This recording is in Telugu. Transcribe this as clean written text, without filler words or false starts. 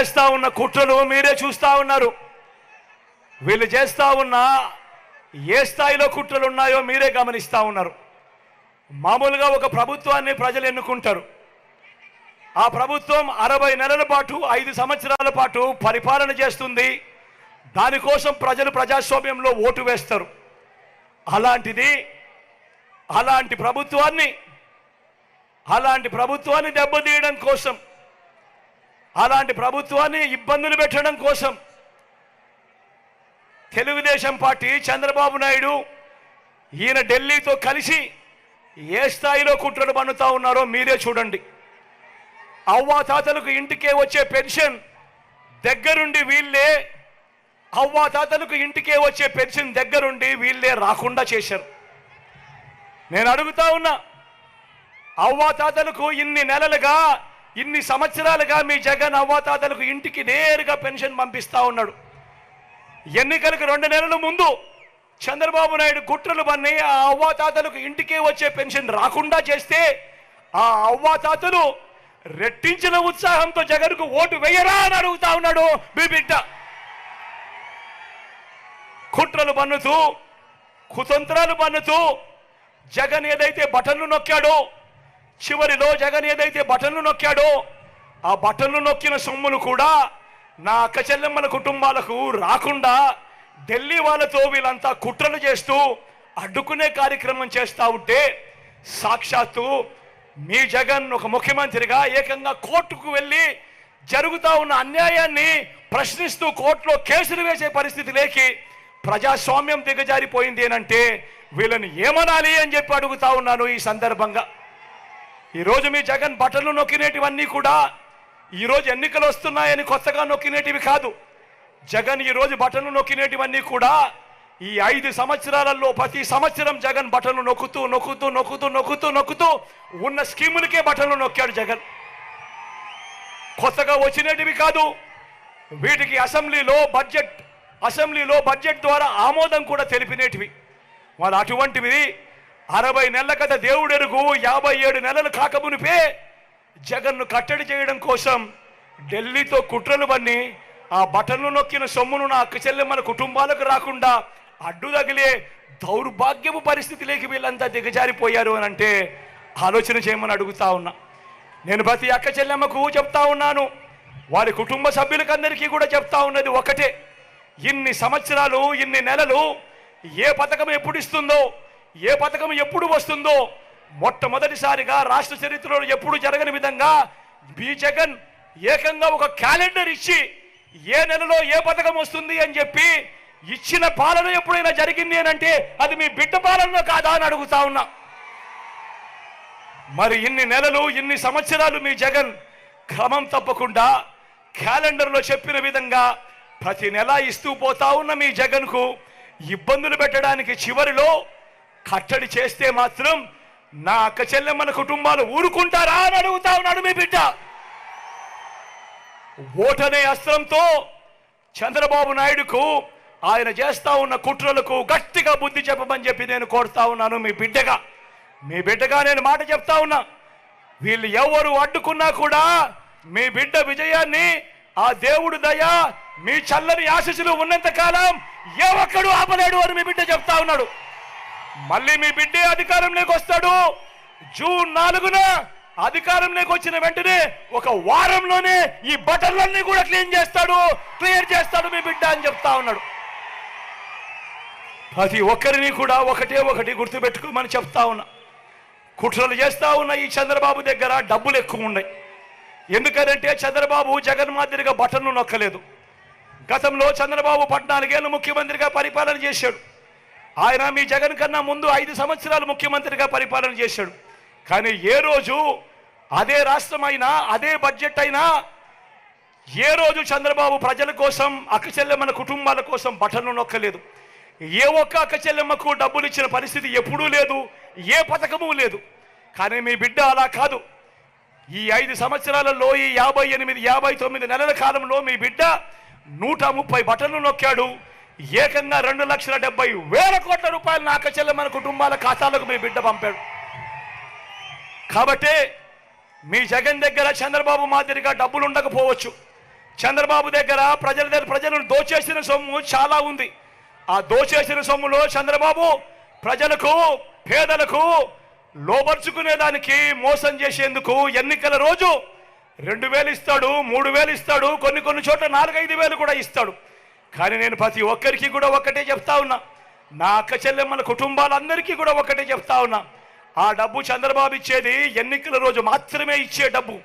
చేస్తా ఉన్న కుట్రలు మీరే చూస్తా ఉన్నారు. వీళ్ళు చేస్తా ఉన్న ఏ స్థాయిలో కుట్రలు ఉన్నాయో మీరే గమనిస్తా ఉన్నారు. మామూలుగా ఒక ప్రభుత్వాన్ని ప్రజలు ఎన్నుకుంటారు. ఆ ప్రభుత్వం 60 నెలల పాటు 5 సంవత్సరాల పాటు పరిపాలన చేస్తుంది. దానికోసం ప్రజలు ప్రజాస్వామ్యంలో ఓటు వేస్తారు. అలాంటి ప్రభుత్వాన్ని దెబ్బతీయడం కోసం, అలాంటి ప్రభుత్వాన్ని ఇబ్బందులు పెట్టడం కోసం తెలుగుదేశం పార్టీ చంద్రబాబు నాయుడు ఈయన ఢిల్లీతో కలిసి ఏ స్థాయిలో కుట్రలు పన్నుతా ఉన్నారో మీరే చూడండి. అవ్వాతాతలకు ఇంటికే వచ్చే పెన్షన్ దగ్గరుండి వీళ్ళే రాకుండా చేశారు. నేను అడుగుతా ఉన్నా, అవ్వాతాతలకు ఇన్ని సంవత్సరాలుగా మీ జగన్ అవ్వాతాతలకు ఇంటికి నేరుగా పెన్షన్ పంపిస్తా ఉన్నాడు. ఎన్నికలకు 2 నెలల ముందు చంద్రబాబు నాయుడు కుట్రలు పన్ని ఆ అవ్వాతాతలకు ఇంటికే వచ్చే పెన్షన్ రాకుండా చేస్తే ఆ అవ్వాతాతలు రెట్టించిన ఉత్సాహంతో జగన్కు ఓటు వేయరా అని అడుగుతా ఉన్నాడు మీ బిడ్డ. కుట్రలు పన్నుతూ, కుతంత్రాలు పన్నుతూ జగన్ ఏదైతే బటన్లు నొక్కాడో, చివరిలో జగన్ ఏదైతే బటన్లు నొక్కాడో ఆ బటన్లు నొక్కిన సొమ్ములు కూడా నా అక్క చెల్లెమ్మల కుటుంబాలకు రాకుండా ఢిల్లీ వాళ్ళతో వీళ్ళంతా కుట్రలు చేస్తూ అడ్డుకునే కార్యక్రమం చేస్తూ ఉంటే సాక్షాత్తు మీ జగన్ ఒక ముఖ్యమంత్రిగా ఏకంగా కోర్టుకు వెళ్ళి జరుగుతూ ఉన్న అన్యాయాన్ని ప్రశ్నిస్తూ కోర్టులో కేసులు వేసే పరిస్థితి లేకి ప్రజాస్వామ్యం దిగజారిపోయింది అంటే వీళ్ళని ఏమనాలి అని చెప్పి అడుగుతా ఉన్నాను. ఈ సందర్భంగా ఈరోజు మీ జగన్ బటన్లు నొక్కినేటివన్నీ కూడా ఈరోజు ఎన్నికలు వస్తున్నాయని కొత్తగా నొక్కినేటివి కాదు. జగన్ ఈరోజు బటన్లు నొక్కినేటివన్నీ కూడా ఈ 5 సంవత్సరాలలో ప్రతి సంవత్సరం జగన్ బటన్లు నొక్కుతూ ఉన్న స్కీములకే బటన్లు నొక్కాడు జగన్. కొత్తగా వచ్చినటివి కాదు. వీటికి అసెంబ్లీలో బడ్జెట్ ద్వారా ఆమోదం కూడా తెలిపినేటివి. వాళ్ళు అటువంటివి 60 నెలల కథ దేవుడెరుగు 57 నెలలు కాకమునిపే జగన్ను కట్టడి చేయడం కోసం ఢిల్లీతో కుట్రలు పన్ని ఆ బటన్లు నొక్కిన సొమ్మును నా అక్క చెల్లెమ్మల కుటుంబాలకు రాకుండా అడ్డు తగిలే దౌర్భాగ్యపు పరిస్థితిలోకి వీళ్ళంతా దిగజారిపోయారు అని అంటే ఆలోచన చేయమని అడుగుతా ఉన్నా. నేను ప్రతి అక్క చెల్లెమ్మకు చెప్తా ఉన్నాను, వారి కుటుంబ సభ్యులకందరికీ కూడా చెప్తా ఉన్నది ఒకటే, ఇన్ని సంవత్సరాలు ఇన్ని నెలలు ఏ పథకం ఎప్పుడు ఇస్తుందో, ఏ పథకం ఎప్పుడు వస్తుందో మొట్టమొదటిసారిగా రాష్ట్ర చరిత్రలో ఎప్పుడు జరగని విధంగా మీ జగన్ ఏకంగా ఒక క్యాలెండర్ ఇచ్చి ఏ నెలలో ఏ పథకం వస్తుంది అని చెప్పి ఇచ్చిన పాలన ఎప్పుడైనా జరిగింది అని అంటే అది మీ బిడ్డ పాలన కాదా అని అడుగుతా ఉన్నా. మరి ఇన్ని నెలలు ఇన్ని సంవత్సరాలు మీ జగన్ క్రమం తప్పకుండా క్యాలెండర్లో చెప్పిన విధంగా ప్రతి నెల ఇస్తూ పోతా ఉన్న మీ జగన్కు ఇబ్బందులు పెట్టడానికి చివరిలో కట్టడి చేస్తే మాత్రం నా అక్క చెల్లెమ్మల కుటుంబాలు ఊరుకుంటారా అని అడుగుతా ఉన్నాడు మీ బిడ్డ. ఓటనే అస్త్రంతో చంద్రబాబు నాయుడుకు ఆయన చేస్తా ఉన్న కుట్రలకు గట్టిగా బుద్ధి చెప్పమని చెప్పి నేను కోరుతా ఉన్నాను. మీ బిడ్డగా నేను మాట చెప్తా ఉన్నా, వీళ్ళు ఎవరు అడ్డుకున్నా కూడా మీ బిడ్డ విజయాన్ని ఆ దేవుడు దయ మీ చల్లని ఆశీస్సులు ఉన్నంత కాలం ఏ ఒక్కడు ఆపలేడు అని మీ బిడ్డ చెప్తా ఉన్నాడు. మళ్ళీ మీ బిడ్డే అధికారంలోకి వస్తాడు. జూన్ 4న అధికారంలోకి వచ్చిన వెంటనే ఒక వారంలోనే ఈ బటన్లన్నీ కూడా క్లియర్ చేస్తాడు మీ బిడ్డ అని చెప్తా ఉన్నాడు. ప్రతి ఒక్కరిని కూడా ఒకటి గుర్తుపెట్టుకోమని చెప్తా ఉన్నా. కుట్రలు చేస్తా ఉన్న ఈ చంద్రబాబు దగ్గర డబ్బులు ఎక్కువ ఉన్నాయి. ఎందుకంటే చంద్రబాబు జగన్ మాదిరిగా బటన్ను నొక్కలేదు. గతంలో చంద్రబాబు 14 ఏళ్ళు ముఖ్యమంత్రిగా పరిపాలన చేశాడు. ఆయన మీ జగన్ కన్నా ముందు 5 సంవత్సరాలు ముఖ్యమంత్రిగా పరిపాలన చేశాడు. కానీ ఏ రోజు అదే రాష్ట్రం అయినా అదే బడ్జెట్ అయినా ఏ రోజు చంద్రబాబు ప్రజల కోసం అక్క చెల్లెమ్మల కుటుంబాల కోసం బటన్ను నొక్కలేదు. ఏ ఒక్క అక్క చెల్లెమ్మకు డబ్బులు ఇచ్చిన పరిస్థితి ఎప్పుడూ లేదు, ఏ పథకము లేదు. కానీ మీ బిడ్డ అలా కాదు. ఈ 5 సంవత్సరాలలో ఈ 59 నెలల కాలంలో మీ బిడ్డ 130 బటన్లు నొక్కాడు. ఏకంగా 2,70,000 కోట్ల రూపాయలు నా అక్క చెల్లెమ్మల కుటుంబాల ఖాతాలకు మీ బిడ్డ పంపాడు. కాబట్టి మీ జగన్ దగ్గర చంద్రబాబు మాదిరిగా డబ్బులు ఉండకపోవచ్చు, చంద్రబాబు దగ్గర ప్రజలను దోచేసిన సొమ్ము చాలా ఉంది. ఆ దోచేసిన సొమ్ములో చంద్రబాబు ప్రజలకు పేదలకు లోబర్చుకునేదానికి మోసం చేసేందుకు ఎన్నికల రోజు 2,000 ఇస్తాడు, 3,000 ఇస్తాడు, కొన్ని చోట్ల 4-5 కూడా ఇస్తాడు. కానీ నేను ప్రతి ఒక్కరికి కూడా ఒక్కటే చెప్తా ఉన్నా, నా అక్క చెల్లెమ్మల కుటుంబాలందరికీ కూడా ఒక్కటే చెప్తా ఉన్నా, ఆ డబ్బు చంద్రబాబు ఇచ్చేది ఎన్నికల రోజు మాత్రమే ఇచ్చే డబ్బు.